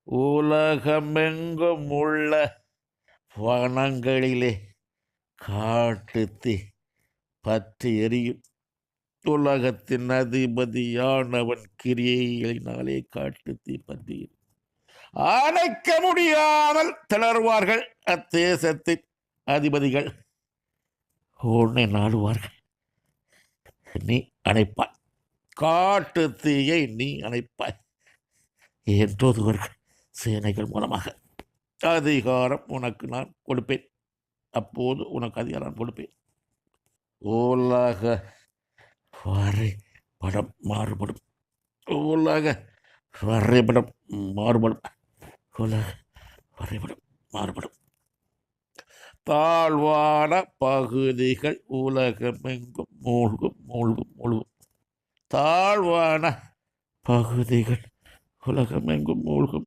உலகமெங்கும் உள்ள வனங்களிலே காட்டுத்தீ பற்றி எரியும். உலகத்தின் அதிபதியானவன் கிரியைகளினாலே காட்டுத்தீ பற்றி எரியும். அணைக்க முடியாமல் திணறுவார்கள். அத்தேசத்தின் அதிபதிகள் உன்னை நாடுவார்கள், நீ அணைப்பாய். காட்டு தீயை நீ அணைப்பாய். என் தூதுவர்கள் சேனைகள் மூலமாக அதிகாரம் உனக்கு நான் கொடுப்பேன். அப்போது உனக்கு அதிகாரம் கொடுப்பேன். உலக வரைபடம் மாறுபடும். உலக வரைபடம் மாறுபடும். உலக வரைபடம் மாறுபடும். தாழ்வான பகுதிகள் உலகமெங்கும் மூழ்கும் மூழ்கும் மூழ்கும். தாழ்வான பகுதிகள் உலகமெங்கும் மூழ்கும்.